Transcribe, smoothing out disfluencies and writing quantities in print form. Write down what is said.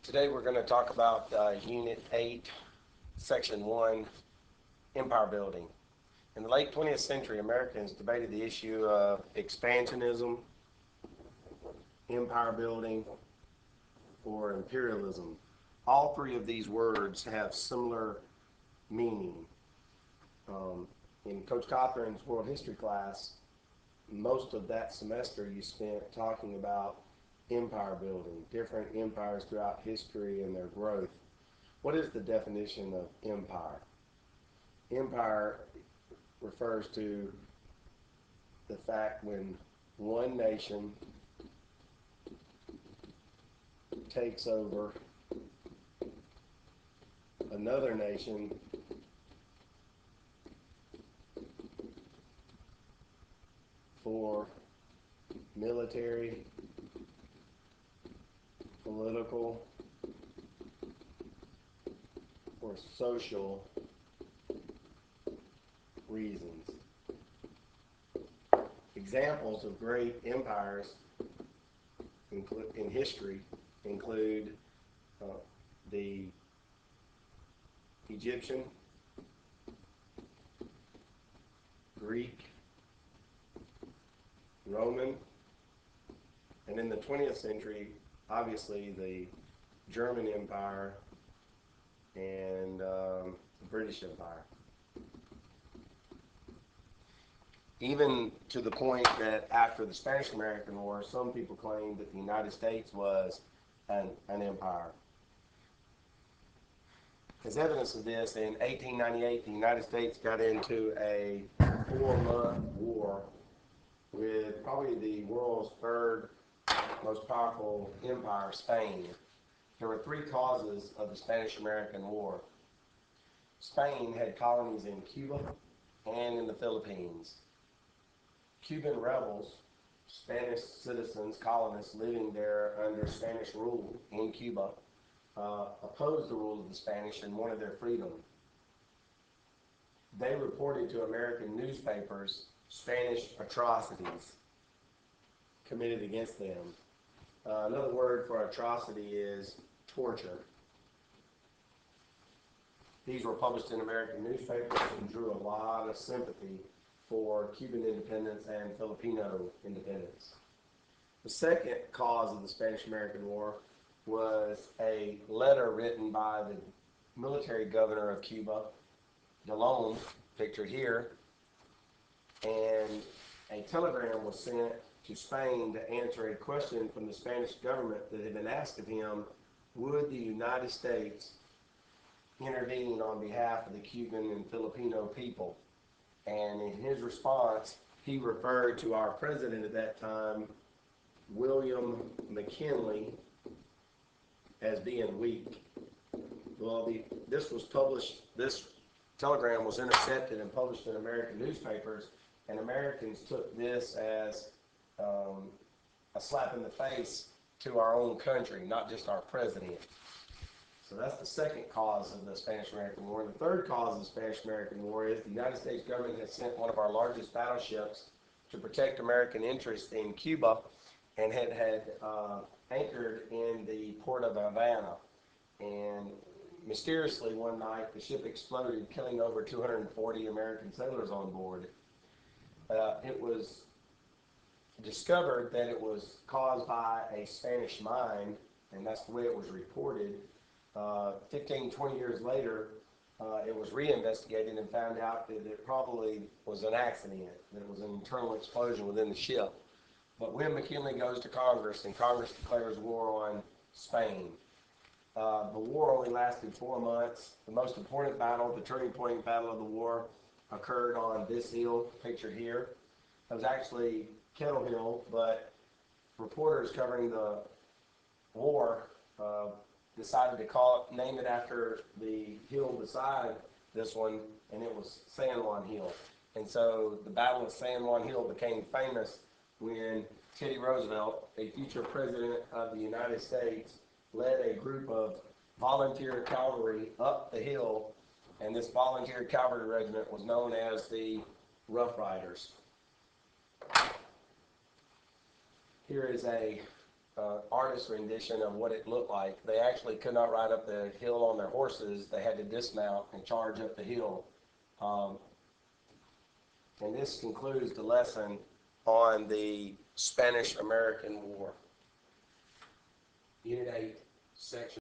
Today we're going to talk about Unit 8, Section 1, Empire Building. In the late 20th century, Americans debated the issue of expansionism, empire building, or imperialism. All three of these words have similar meaning. In Coach Cothran's World History class, most of that semester you spent talking about empire building, different empires throughout history and their growth. What is the definition of empire? Empire refers to the fact when one nation takes over another nation for military, political, or social reasons. Examples of great empires in history include the Egyptian, Greek, Roman, and in the 20th century, obviously the German Empire and the British Empire. Even to the point that after the Spanish-American War, some people claimed that the United States was an empire. As evidence of this, in 1898, the United States got into a 4-month war with probably the world's third most powerful empire, Spain. There were three causes of the Spanish-American War. Spain had colonies in Cuba and in the Philippines. Cuban rebels, Spanish citizens, colonists living there under Spanish rule in Cuba, opposed the rule of the Spanish and wanted their freedom. They reported to American newspapers Spanish atrocities committed against them. Another word for atrocity is torture. These were published in American newspapers and drew a lot of sympathy for Cuban independence and Filipino independence. The second cause of the Spanish-American War was a letter written by the military governor of Cuba, Dillon, pictured here, and a telegram was sent to Spain to answer a question from the Spanish government that had been asked of him: would the United States intervene on behalf of the Cuban and Filipino people? And in his response, he referred to our president at that time, William McKinley, as being weak. Well, this telegram was intercepted and published in American newspapers, and Americans took this as a slap in the face to our own country, not just our president. So that's the second cause of the Spanish-American War. And the third cause of the Spanish-American War is the United States government had sent one of our largest battleships to protect American interests in Cuba and had anchored in the port of Havana. And mysteriously one night the ship exploded, killing over 240 American sailors on board. It was discovered that it was caused by a Spanish mine, and that's the way it was reported. 15, 20 years later, it was reinvestigated and found out that it probably was an accident, that it was an internal explosion within the ship. But when McKinley goes to Congress and Congress declares war on Spain, the war only lasted 4 months. The most important battle, the turning point battle of the war, occurred on this hill, pictured here. It was actually Kettle Hill, but reporters covering the war decided to name it after the hill beside this one, and it was San Juan Hill. And so the Battle of San Juan Hill became famous when Teddy Roosevelt, a future president of the United States, led a group of volunteer cavalry up the hill, and this volunteer cavalry regiment was known as the Rough Riders. Here is a artist rendition of what it looked like. They actually could not ride up the hill on their horses. They had to dismount and charge up the hill. Um, and this concludes the lesson on the Spanish-American War. Unit 8, Section